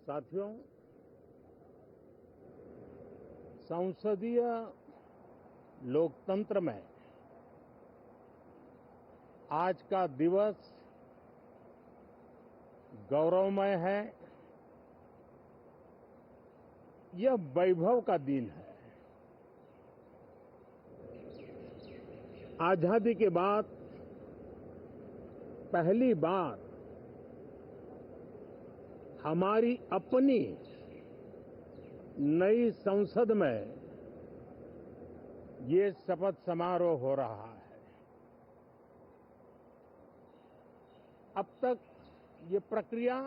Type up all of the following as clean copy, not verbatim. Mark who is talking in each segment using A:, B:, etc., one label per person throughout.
A: साथियों, संसदीय लोकतंत्र में आज का दिवस गौरवमय है। यह वैभव का दिन है। आजादी के बाद पहली बार हमारी अपनी नई संसद में ये शपथ समारोह हो रहा है। अब तक ये प्रक्रिया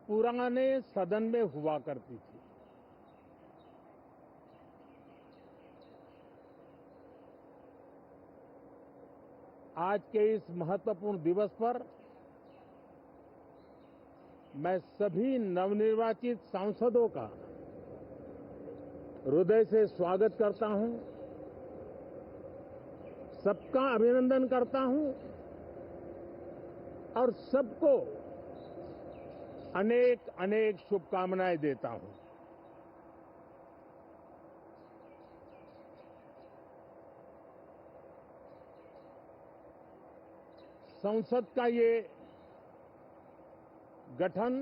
A: पुराने सदन में हुआ करती थी। आज के इस महत्वपूर्ण दिवस पर मैं सभी नवनिर्वाचित सांसदों का हृदय से स्वागत करता हूं, सबका अभिनंदन करता हूं और सबको अनेक अनेक शुभकामनाएं देता हूं। संसद का ये गठन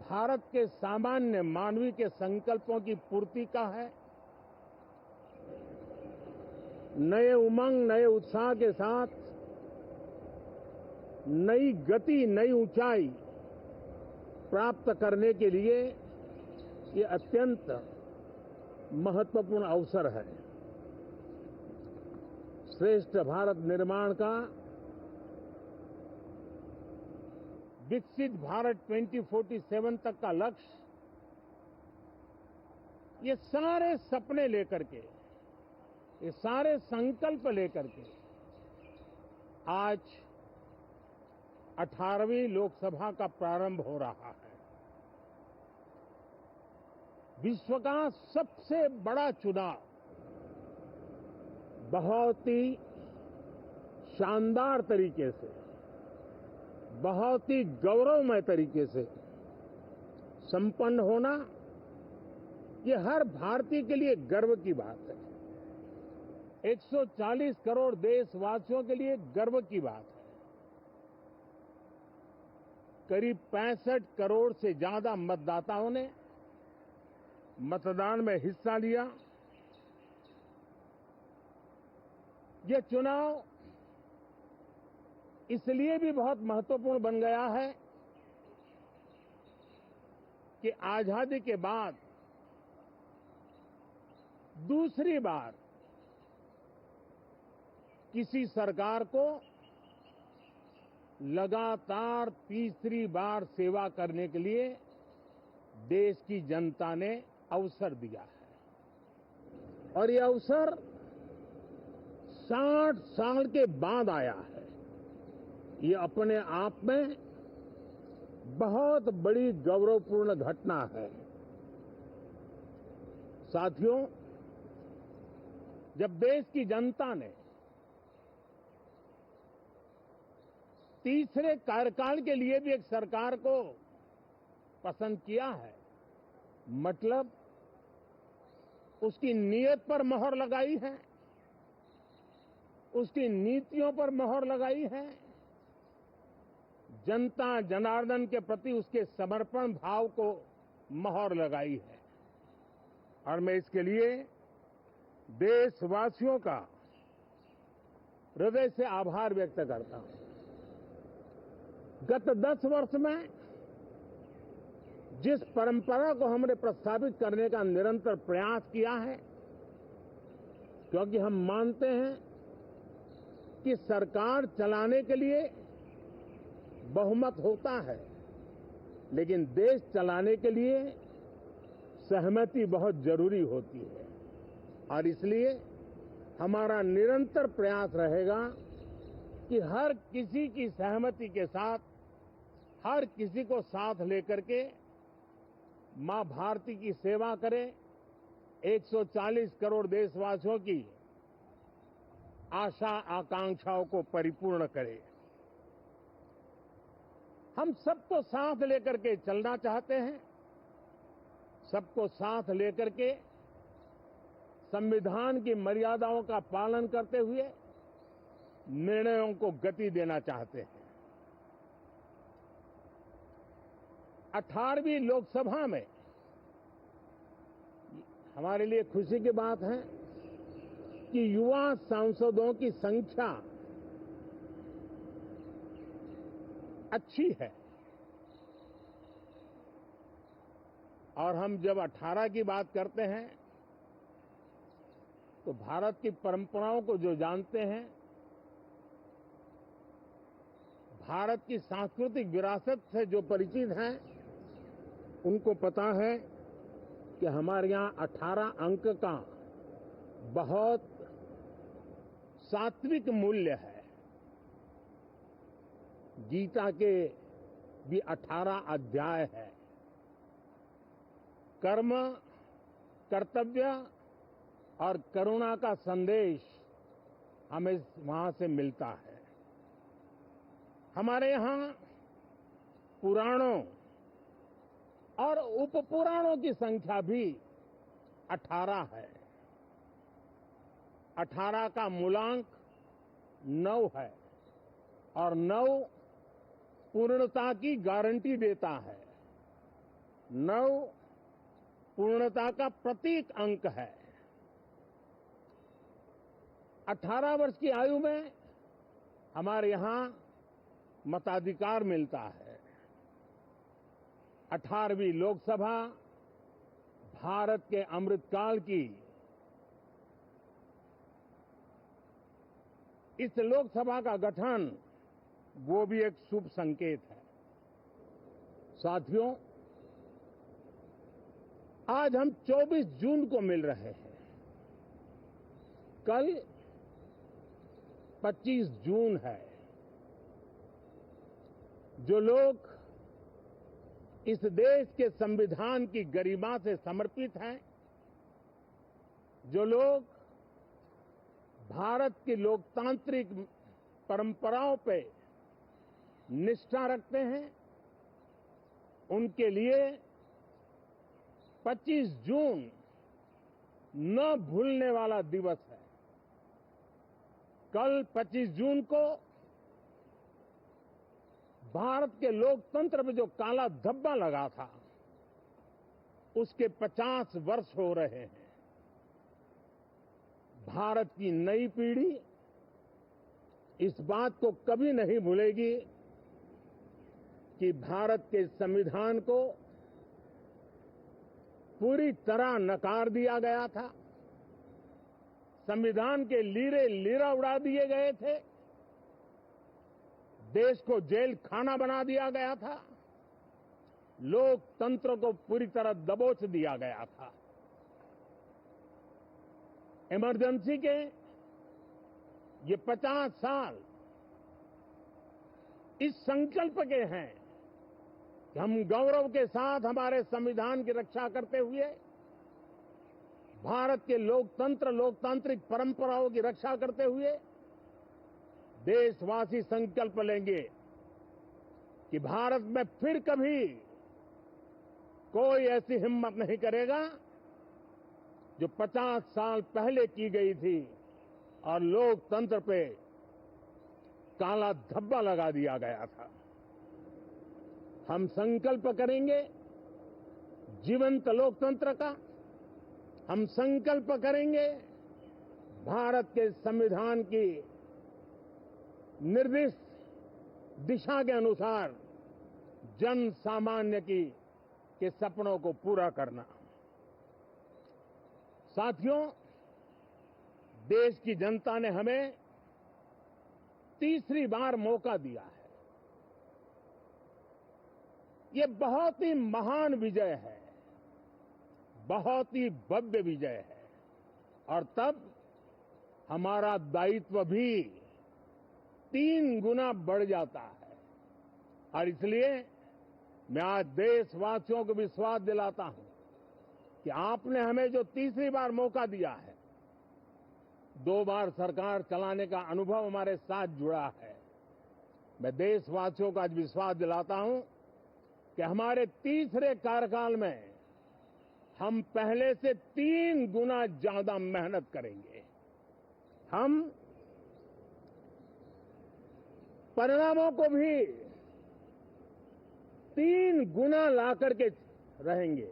A: भारत के सामान्य मानवीय के संकल्पों की पूर्ति का है। नए उमंग, नए उत्साह के साथ नई गति, नई ऊंचाई प्राप्त करने के लिए ये अत्यंत महत्वपूर्ण अवसर है। श्रेष्ठ भारत निर्माण का, विकसित भारत 2047 तक का लक्ष्य, ये सारे सपने लेकर के, ये सारे संकल्प लेकर के आज 18वीं लोकसभा का प्रारंभ हो रहा है। विश्व का सबसे बड़ा चुनाव बहुत ही शानदार तरीके से, बहुत ही गौरवमय तरीके से संपन्न होना, ये हर भारतीय के लिए गर्व की बात है। 140 करोड़ देशवासियों के लिए गर्व की बात है। करीब 65 करोड़ से ज्यादा मतदाताओं ने मतदान में हिस्सा लिया। यह चुनाव इसलिए भी बहुत महत्वपूर्ण बन गया है कि आजादी के बाद दूसरी बार किसी सरकार को लगातार तीसरी बार सेवा करने के लिए देश की जनता ने अवसर दिया है और यह अवसर 60 साल के बाद आया है। ये अपने आप में बहुत बड़ी गौरवपूर्ण घटना है। साथियों, जब देश की जनता ने तीसरे कार्यकाल के लिए भी एक सरकार को पसंद किया है, मतलब उसकी नीयत पर मोहर लगाई है, उसकी नीतियों पर मोहर लगाई है, जनता जनार्दन के प्रति उसके समर्पण भाव को मोहर लगाई है। और मैं इसके लिए देशवासियों का हृदय से आभार व्यक्त करता हूं। गत 10 वर्ष में जिस परंपरा को हमने प्रस्तावित करने का निरंतर प्रयास किया है, क्योंकि हम मानते हैं कि सरकार चलाने के लिए बहुमत होता है, लेकिन देश चलाने के लिए सहमति बहुत जरूरी होती है। और इसलिए हमारा निरंतर प्रयास रहेगा कि हर किसी की सहमति के साथ, हर किसी को साथ लेकर के मां भारती की सेवा करें, 140 करोड़ देशवासियों की आशा आकांक्षाओं को परिपूर्ण करे। हम सबको साथ लेकर के चलना चाहते हैं, सबको साथ लेकर के संविधान की मर्यादाओं का पालन करते हुए निर्णयों को गति देना चाहते हैं। 18वीं लोकसभा में हमारे लिए खुशी की बात है कि युवा सांसदों की संख्या अच्छी है। और हम जब 18 की बात करते हैं तो भारत की परंपराओं को जो जानते हैं, भारत की सांस्कृतिक विरासत से जो परिचित हैं, उनको पता है कि हमारे यहाँ 18 अंक का बहुत सात्विक मूल्य है। गीता के भी 18 अध्याय है। कर्म, कर्तव्य और करुणा का संदेश हमें वहां से मिलता है। हमारे यहाँ पुराणों और उपपुराणों की संख्या भी 18 है। 18 का मूलांक 9 है और 9 पूर्णता की गारंटी देता है। 9 पूर्णता का प्रतीक अंक है। 18 वर्ष की आयु में हमारे यहाँ मताधिकार मिलता है। 18वीं लोकसभा भारत के अमृतकाल की इस लोकसभा का गठन वो भी एक शुभ संकेत है। साथियों, आज हम 24 जून को मिल रहे हैं। कल 25 जून है। जो लोग इस देश के संविधान की गरिमा से समर्पित हैं, जो लोग भारत की लोकतांत्रिक परंपराओं पे निष्ठा रखते हैं, उनके लिए 25 जून न भूलने वाला दिवस है। कल 25 जून को भारत के लोकतंत्र में जो काला धब्बा लगा था, उसके 50 वर्ष हो रहे हैं। भारत की नई पीढ़ी इस बात को कभी नहीं भूलेगी कि भारत के संविधान को पूरी तरह नकार दिया गया था। संविधान के लीरे लीरा उड़ा दिए गए थे। देश को जेल खाना बना दिया गया था। लोकतंत्र को पूरी तरह दबोच दिया गया था। इमरजेंसी के ये 50 साल इस संकल्प के हैं कि हम गौरव के साथ हमारे संविधान की रक्षा करते हुए भारत के लोकतंत्र, लोकतांत्रिक परंपराओं की रक्षा करते हुए देशवासी संकल्प लेंगे कि भारत में फिर कभी कोई ऐसी हिम्मत नहीं करेगा जो 50 साल पहले की गई थी और लोकतंत्र पे काला धब्बा लगा दिया गया था। हम संकल्प करेंगे जीवंत लोकतंत्र का। हम संकल्प करेंगे भारत के संविधान की निर्दिष्ट दिशा के अनुसार जन सामान्य के सपनों को पूरा करना। साथियों, देश की जनता ने हमें तीसरी बार मौका दिया है। ये बहुत ही महान विजय है, बहुत ही भव्य विजय है। और तब हमारा दायित्व भी 3 गुना बढ़ जाता है। और इसलिए मैं आज देशवासियों को विश्वास दिलाता हूं कि आपने हमें जो तीसरी बार मौका दिया है, 2 बार सरकार चलाने का अनुभव हमारे साथ जुड़ा है, मैं देशवासियों को आज विश्वास दिलाता हूं कि हमारे तीसरे कार्यकाल में हम पहले से 3 गुना ज्यादा मेहनत करेंगे। हम परिणामों को भी 3 गुना ला करके रहेंगे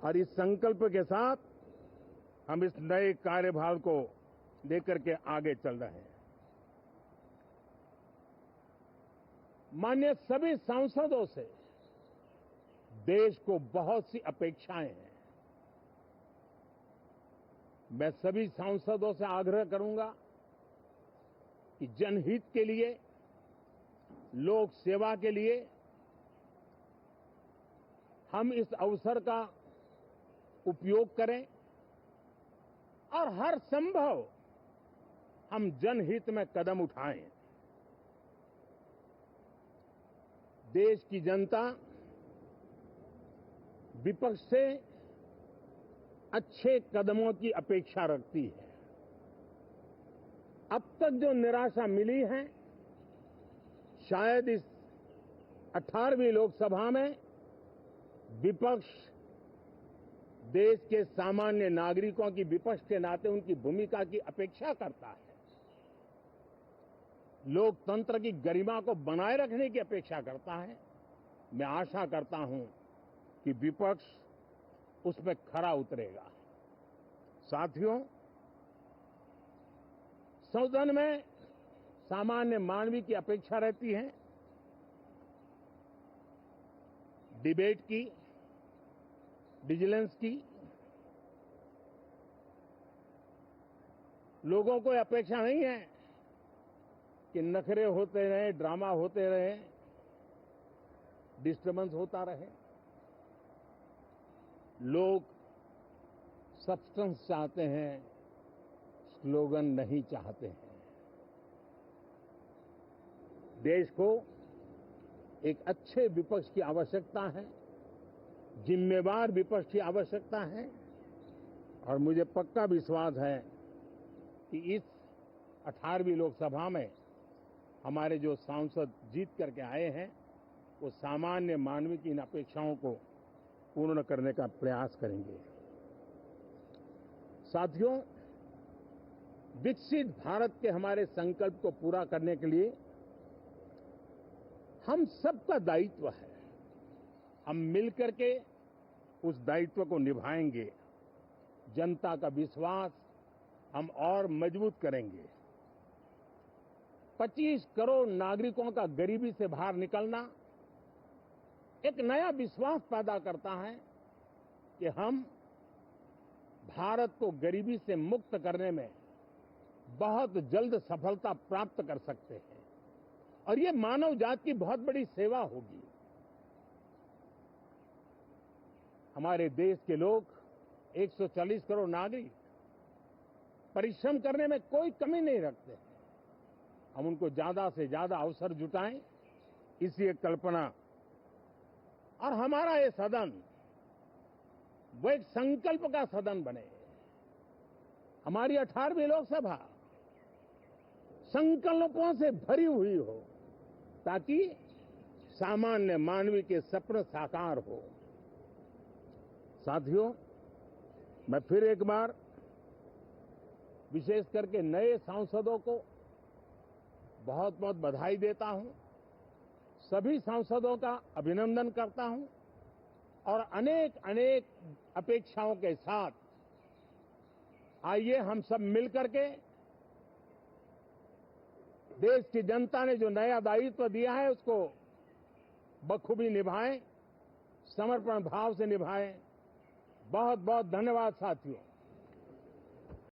A: और इस संकल्प के साथ हम इस नए कार्यभार को लेकर के आगे चल रहे हैं। माननीय सभी सांसदों से देश को बहुत सी अपेक्षाएं हैं। मैं सभी सांसदों से आग्रह करूंगा कि जनहित के लिए, लोक सेवा के लिए हम इस अवसर का उपयोग करें और हर संभव हम जनहित में कदम उठाएं। देश की जनता विपक्ष से अच्छे कदमों की अपेक्षा रखती है। अब तक जो निराशा मिली है, शायद इस 18वीं लोकसभा में विपक्ष देश के सामान्य नागरिकों की विपक्ष के नाते उनकी भूमिका की अपेक्षा करता है, लोकतंत्र की गरिमा को बनाए रखने की अपेक्षा करता है। मैं आशा करता हूं कि विपक्ष उसमें खरा उतरेगा। साथियों, सदन में सामान्य मानवीय की अपेक्षा रहती है डिबेट की, विजिलेंस की। लोगों को अपेक्षा नहीं है कि नखरे होते रहे, ड्रामा होते रहे, डिस्टर्बेंस होता रहे। लोग सब्सटेंस चाहते हैं, स्लोगन नहीं चाहते हैं। देश को एक अच्छे विपक्ष की आवश्यकता है, जिम्मेवार विपक्ष की आवश्यकता है और मुझे पक्का विश्वास है कि इस 18वीं लोकसभा में हमारे जो सांसद जीत करके आए हैं वो सामान्य मानवीय की इन अपेक्षाओं को पूर्ण करने का प्रयास करेंगे। साथियों, विकसित भारत के हमारे संकल्प को पूरा करने के लिए हम सबका दायित्व है। हम मिलकर के उस दायित्व को निभाएंगे। जनता का विश्वास हम और मजबूत करेंगे। 25 करोड़ नागरिकों का गरीबी से बाहर निकलना एक नया विश्वास पैदा करता है कि हम भारत को गरीबी से मुक्त करने में बहुत जल्द सफलता प्राप्त कर सकते हैं और ये मानव जाति की बहुत बड़ी सेवा होगी। हमारे देश के लोग 140 करोड़ नागरिक परिश्रम करने में कोई कमी नहीं रखते हैं। हम उनको ज्यादा से ज्यादा अवसर जुटाएं, इसी एक कल्पना। और हमारा ये सदन वो एक संकल्प का सदन बने। हमारी 18वीं लोकसभा संकल्पों से भरी हुई हो ताकि सामान्य मानवीय के सपने साकार हो। साथियों, मैं फिर एक बार विशेष करके नए सांसदों को बहुत बहुत बधाई देता हूं, सभी सांसदों का अभिनंदन करता हूं और अनेक अनेक अपेक्षाओं के साथ आइए हम सब मिलकर के देश की जनता ने जो नया दायित्व दिया है उसको बखूबी निभाएं, समर्पण भाव से निभाएं। बहुत बहुत धन्यवाद साथियों।